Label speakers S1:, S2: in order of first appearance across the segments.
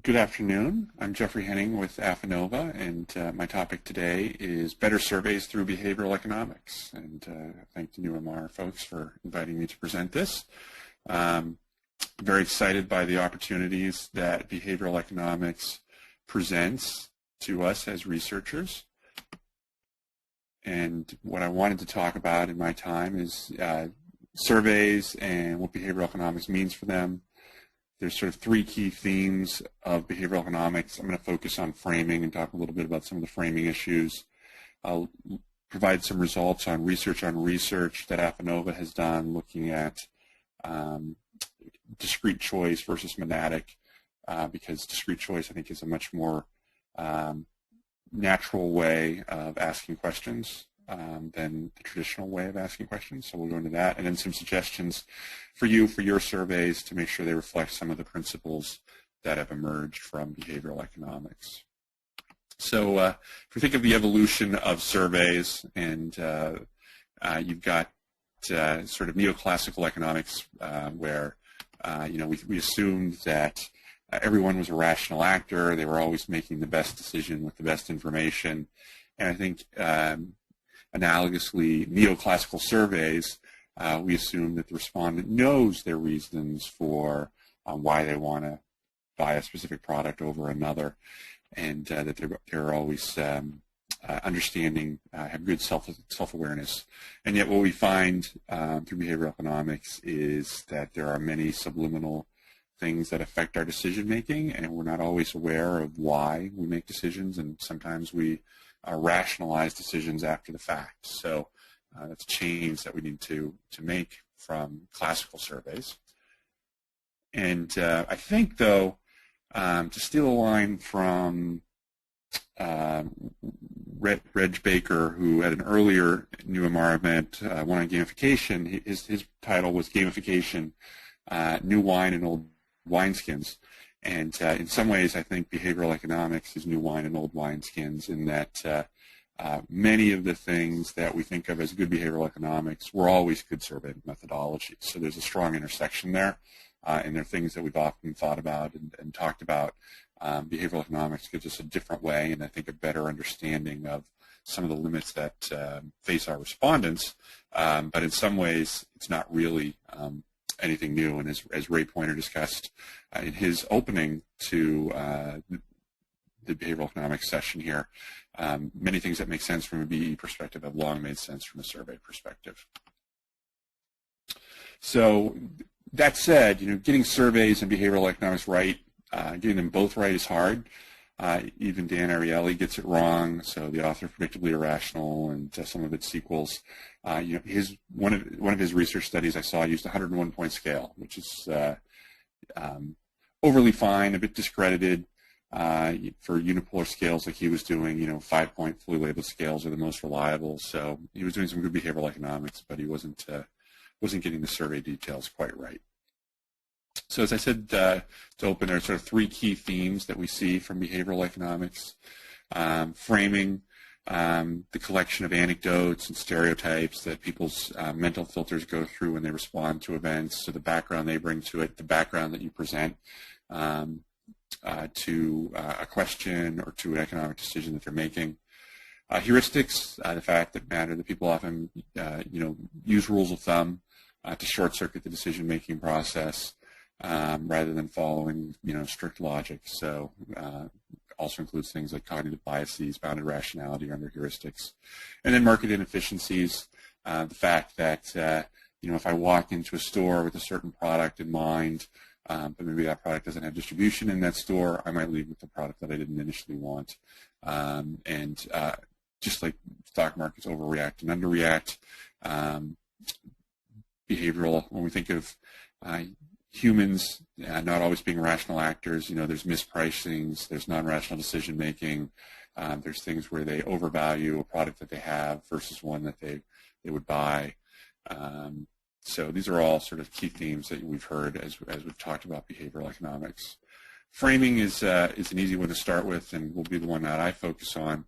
S1: Good afternoon. I'm Jeffrey Henning with Afanova, and my topic today is better surveys through behavioral economics. And thank the NewMR folks for inviting me to present this. Very excited by the opportunities that behavioral economics presents to us as researchers. And what I wanted to talk about in my time is surveys and what behavioral economics means for them. There's sort of three key themes of behavioral economics. I'm going to focus on framing and talk a little bit about some of the framing issues. I'll provide some results on research that Afanova has done looking at discrete choice versus monadic, because discrete choice, I think, is a much more natural way of asking questions than the traditional way of asking questions. So we'll go into that, and then some suggestions for you for your surveys to make sure they reflect some of the principles that have emerged from behavioral economics. So if we think of the evolution of surveys, and you've got sort of neoclassical economics where we assumed that everyone was a rational actor. They were always making the best decision with the best information. And I think analogously, neoclassical surveys, we assume that the respondent knows their reasons for why they want to buy a specific product over another, and that they're always understanding, have good self-awareness. And yet what we find through behavioral economics is that there are many subliminal things that affect our decision-making, and we're not always aware of why we make decisions, and sometimes we rationalize decisions after the fact. So that's a change that we need to make from classical surveys. And I think, though, to steal a line from Reg Baker, who had an earlier NewMR event, one on gamification, his title was Gamification, New Wine and Old Wineskins. And in some ways, I think behavioral economics is new wine and old wineskins, in that many of the things that we think of as good behavioral economics were always good survey methodologies. So there's a strong intersection there, and there are things that we've often thought about and talked about. Behavioral economics gives us a different way, and I think a better understanding of some of the limits that face our respondents. But in some ways, it's not really anything new, and as Ray Pointer discussed in his opening to the behavioral economics session here, many things that make sense from a BE perspective have long made sense from a survey perspective. So that said, getting surveys and behavioral economics right, getting them both right is hard. Even Dan Ariely gets it wrong. So the author of Predictably Irrational and some of its sequels, one of his research studies I saw used a 101-point scale, which is overly fine, a bit discredited for unipolar scales like he was doing. 5-point fully labeled scales are the most reliable. So he was doing some good behavioral economics, but he wasn't getting the survey details quite right. So as I said to open, there are sort of three key themes that we see from behavioral economics. Framing, the collection of anecdotes and stereotypes that people's mental filters go through when they respond to events, so the background they bring to it, the background that you present to a question or to an economic decision that they're making. Heuristics, the fact that matter, that people often use rules of thumb to short-circuit the decision-making process, rather than following, strict logic. So also includes things like cognitive biases, bounded rationality under heuristics. And then market inefficiencies, the fact that, if I walk into a store with a certain product in mind, but maybe that product doesn't have distribution in that store, I might leave with the product that I didn't initially want. And just like stock markets overreact and underreact, behavioral, when we think of humans not always being rational actors, there's mispricings, there's non-rational decision making, there's things where they overvalue a product that they have versus one that they would buy. So these are all sort of key themes that we've heard as we've talked about behavioral economics. Framing is an easy one to start with, and will be the one that I focus on.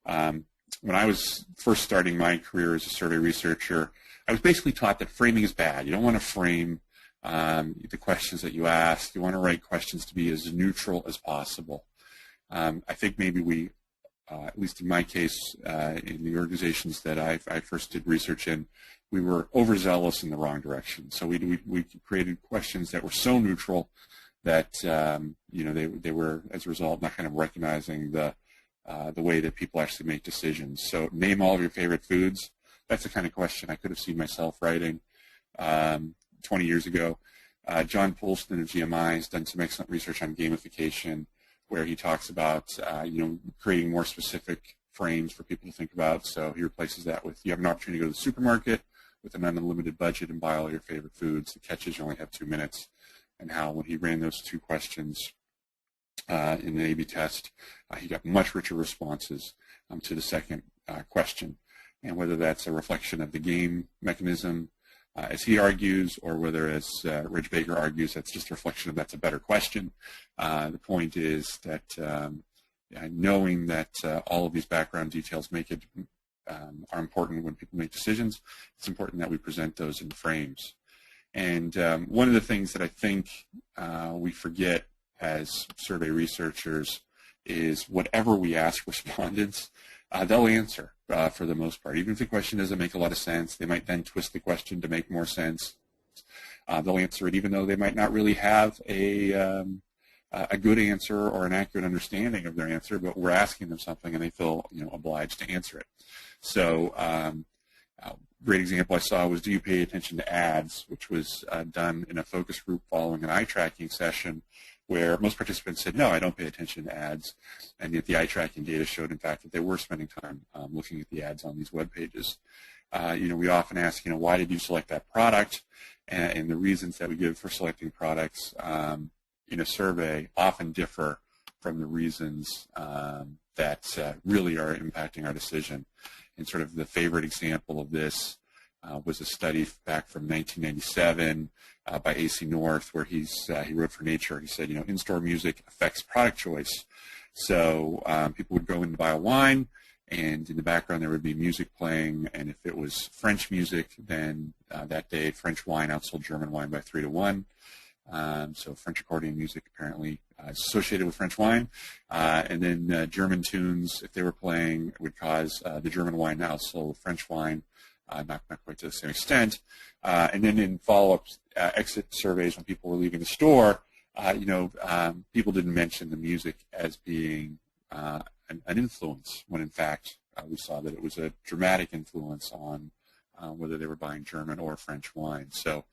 S1: When I was first starting my career as a survey researcher, I was basically taught that framing is bad. You don't want to frame the questions that you ask. You want to write questions to be as neutral as possible. I think maybe we, at least in my case, in the organizations that I first did research in, we were overzealous in the wrong direction. So we created questions that were so neutral that they were, as a result, not kind of recognizing the way that people actually make decisions. So name all of your favorite foods. That's the kind of question I could have seen myself writing 20 years ago. John Poulston of GMI has done some excellent research on gamification, where he talks about creating more specific frames for people to think about. So he replaces that with, you have an opportunity to go to the supermarket with an unlimited budget and buy all your favorite foods. The catch is you only have 2 minutes. And how when he ran those two questions in the A/B test, he got much richer responses to the second question. And whether that's a reflection of the game mechanism, as he argues, or whether, as Rich Baker argues, that's just a reflection of that's a better question. The point is that knowing that all of these background details make it are important when people make decisions, it's important that we present those in frames. And one of the things that I think we forget as survey researchers is whatever we ask respondents, they'll answer for the most part. Even if the question doesn't make a lot of sense, they might then twist the question to make more sense. They'll answer it even though they might not really have a good answer or an accurate understanding of their answer, but we're asking them something and they feel obliged to answer it. So great example I saw was, do you pay attention to ads, which was done in a focus group following an eye tracking session, where most participants said, no, I don't pay attention to ads, and yet the eye tracking data showed, in fact, that they were spending time looking at the ads on these web pages. We often ask, why did you select that product, and the reasons that we give for selecting products in a survey often differ from the reasons that really are impacting our decision. And sort of the favorite example of this was a study back from 1997 by A.C. North, where he wrote for Nature. He said, in-store music affects product choice. So people would go in to buy a wine, and in the background there would be music playing. And if it was French music, then that day French wine outsold German wine by 3 to 1. So French accordion music apparently is associated with French wine. And then German tunes, if they were playing, would cause the German wine to outsell French wine, not quite to the same extent. And then in follow-up exit surveys when people were leaving the store, people didn't mention the music as being an influence, when in fact we saw that it was a dramatic influence on whether they were buying German or French wine. So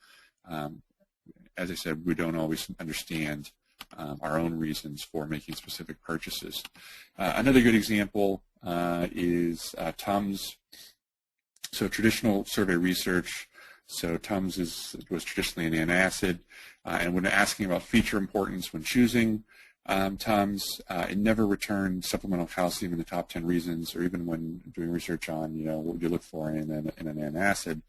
S1: as I said, we don't always understand our own reasons for making specific purchases. Another good example is Tums. So traditional survey research. So Tums was traditionally an antacid, and when asking about feature importance when choosing Tums, it never returned supplemental calcium in the top 10 reasons, or even when doing research on what you look for in an antacid.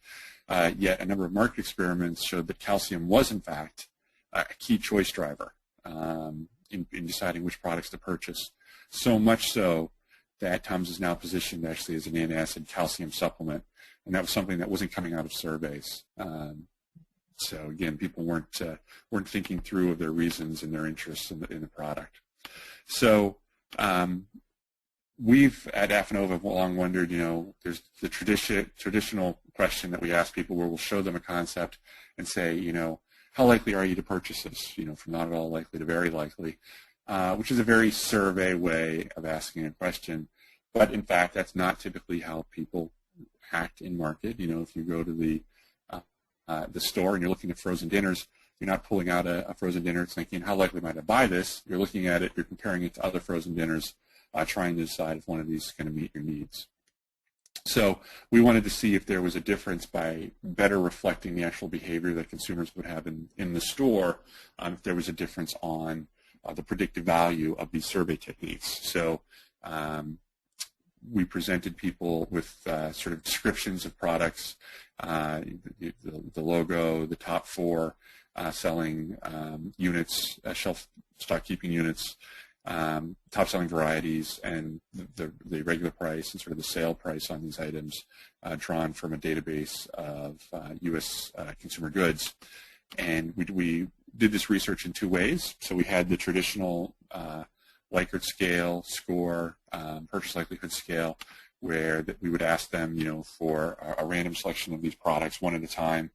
S1: Yet a number of market experiments showed that calcium was, in fact, a key choice driver in deciding which products to purchase. So much so that Tums is now positioned actually as an antacid calcium supplement, and that was something that wasn't coming out of surveys. So again, people weren't thinking through of their reasons and their interests in the product. So we've at Affinova long wondered, there's the traditional question that we ask people where we'll show them a concept and say, how likely are you to purchase this? From not at all likely to very likely, which is a very survey way of asking a question. But in fact, that's not typically how people act in market. If you go to the store and you're looking at frozen dinners, you're not pulling out a frozen dinner and thinking, how likely might I buy this? You're looking at it, you're comparing it to other frozen dinners, trying to decide if one of these is going to meet your needs. So we wanted to see if there was a difference by better reflecting the actual behavior that consumers would have in the store, if there was a difference on the predictive value of these survey techniques. So we presented people with sort of descriptions of products, the logo, the top 4 selling units, shelf stock keeping units, top selling varieties, and the regular price and sort of the sale price on these items drawn from a database of U.S. consumer goods. And we did this research in two ways. So we had the traditional Likert scale, score, purchase likelihood scale, where we would ask them, for a random selection of these products one at a time,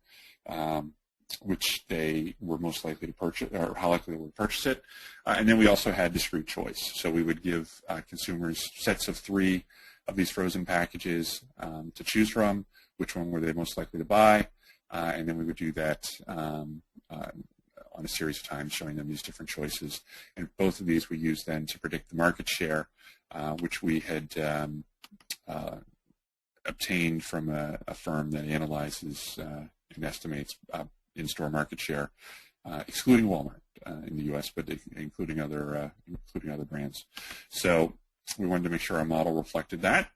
S1: which they were most likely to purchase, or how likely they would purchase it. And then we also had discrete choice. So we would give consumers sets of 3 of these frozen packages to choose from, which one were they most likely to buy, and then we would do that on a series of times, showing them these different choices. And both of these we used then to predict the market share, which we had obtained from a firm that analyzes and estimates in-store market share, excluding Walmart in the U.S., but including other brands. So we wanted to make sure our model reflected that.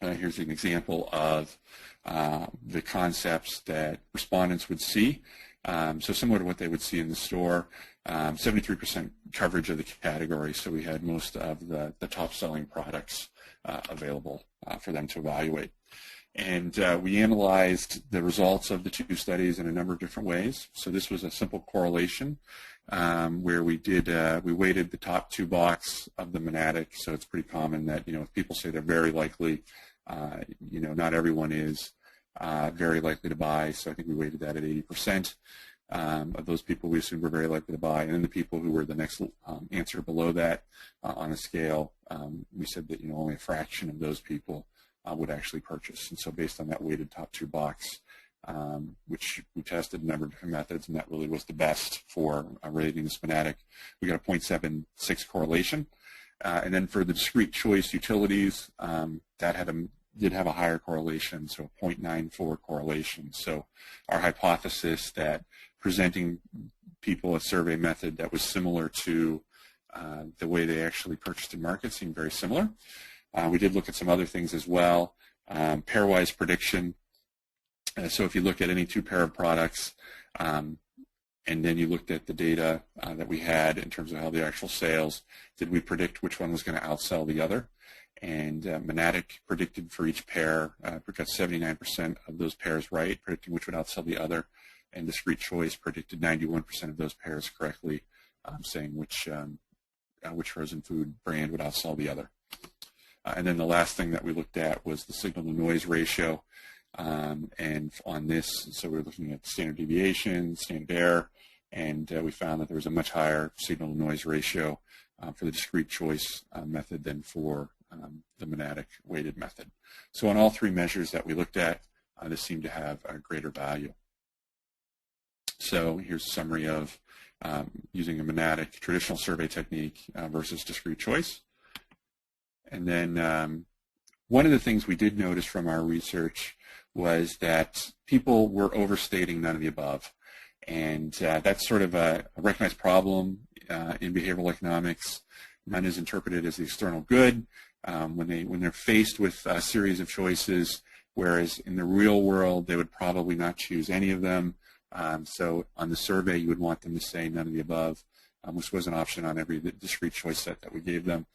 S1: Here's an example of the concepts that respondents would see. So similar to what they would see in the store, 73% coverage of the category. So we had most of the top-selling products available for them to evaluate. And we analyzed the results of the 2 studies in a number of different ways. So this was a simple correlation where we weighted the top 2 blocks of the monadic. So it's pretty common that, if people say they're very likely, not everyone is very likely to buy. So I think we weighted that at 80%. Of those people we assumed were very likely to buy. And then the people who were the next answer below that on a scale, we said that, only a fraction of those people would actually purchase. And so based on that weighted top 2 box, which we tested a number of different methods, and that really was the best for rating this monadic, we got a 0.76 correlation. And then for the discrete choice utilities, that did have a higher correlation, so a 0.94 correlation. So our hypothesis that presenting people a survey method that was similar to the way they actually purchased in market seemed very similar. We did look at some other things as well. Pairwise Prediction. So if you look at any 2 pair of products, and then you looked at the data that we had in terms of how the actual sales, did we predict which one was going to outsell the other? And monadic predicted for each pair, we got 79% of those pairs right, predicting which would outsell the other. And discrete choice predicted 91% of those pairs correctly, saying which frozen food brand would outsell the other. And then the last thing that we looked at was the signal-to-noise ratio. And on this, so we're looking at standard deviation, standard error, and we found that there was a much higher signal-to-noise ratio for the discrete choice method than for the monadic weighted method. So on all 3 measures that we looked at, this seemed to have a greater value. So here's a summary of using a monadic traditional survey technique versus discrete choice. And then one of the things we did notice from our research was that people were overstating none of the above. And that's sort of a recognized problem in behavioral economics. None is interpreted as the external good when they're faced with a series of choices, whereas in the real world they would probably not choose any of them. So on the survey you would want them to say none of the above, which was an option on every discrete choice set that we gave them.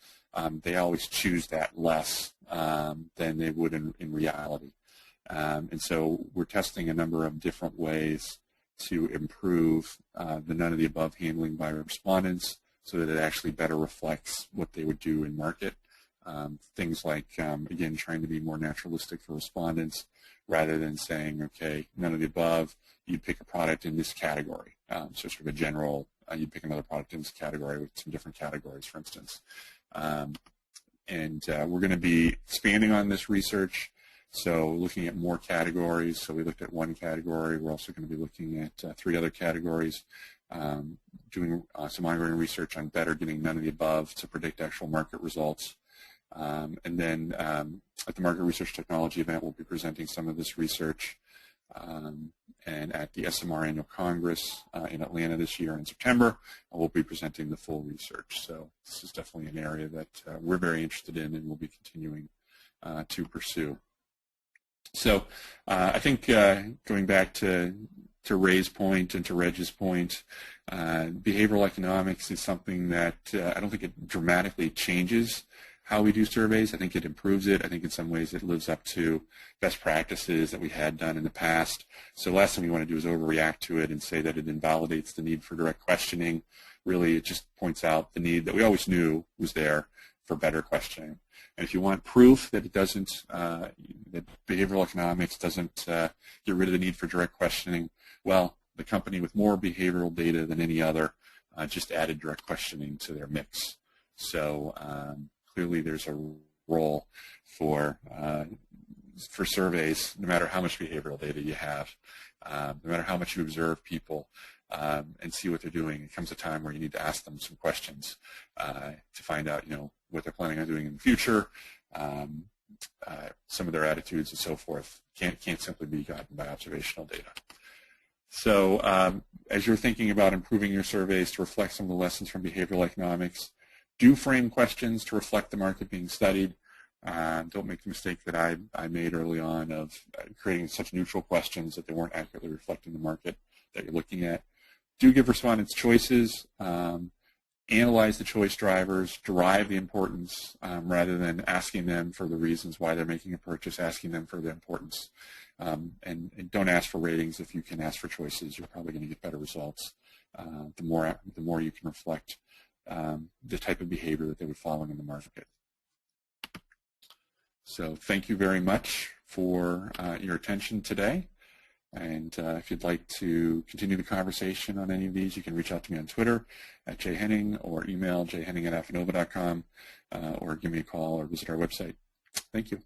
S1: They always choose that less than they would in reality. And so we're testing a number of different ways to improve the none of the above handling by respondents so that it actually better reflects what they would do in market. Things like, again, trying to be more naturalistic for respondents rather than saying, okay, none of the above, you'd pick a product in this category. So sort of a general, you'd pick another product in this category with some different categories, for instance. And we're going to be expanding on this research, so looking at more categories. So we looked at 1 category. We're also going to be looking at 3 other categories, doing some ongoing research on better getting none of the above to predict actual market results. And then at the Market Research Technology event, we'll be presenting some of this research. And at the SMR Annual Congress in Atlanta this year in September, we'll be presenting the full research. So this is definitely an area that we're very interested in and will be continuing to pursue. So I think going back to Ray's point and to Reg's point, behavioral economics is something that I don't think it dramatically changes how we do surveys. I think it improves it. I think in some ways it lives up to best practices that we had done in the past. So the last thing we want to do is overreact to it and say that it invalidates the need for direct questioning. Really, it just points out the need that we always knew was there for better questioning. And if you want proof that it doesn't, that behavioral economics doesn't get rid of the need for direct questioning, well, the company with more behavioral data than any other just added direct questioning to their mix. So clearly there's a role for surveys, no matter how much behavioral data you have, no matter how much you observe people and see what they're doing. It comes a time where you need to ask them some questions to find out, what they're planning on doing in the future, some of their attitudes and so forth. Can't simply be gotten by observational data. So as you're thinking about improving your surveys to reflect some of the lessons from behavioral economics, do frame questions to reflect the market being studied. Don't make the mistake that I made early on of creating such neutral questions that they weren't accurately reflecting the market that you're looking at. Do give respondents choices. Analyze the choice drivers, derive the importance rather than asking them for the reasons why they're making a purchase, asking them for the importance. And don't ask for ratings. If you can ask for choices, you're probably going to get better results the more you can reflect the type of behavior that they would follow in the market. So thank you very much for your attention today. And if you'd like to continue the conversation on any of these, you can reach out to me on Twitter at jhenning or email jhenning@affinova.com or give me a call or visit our website. Thank you.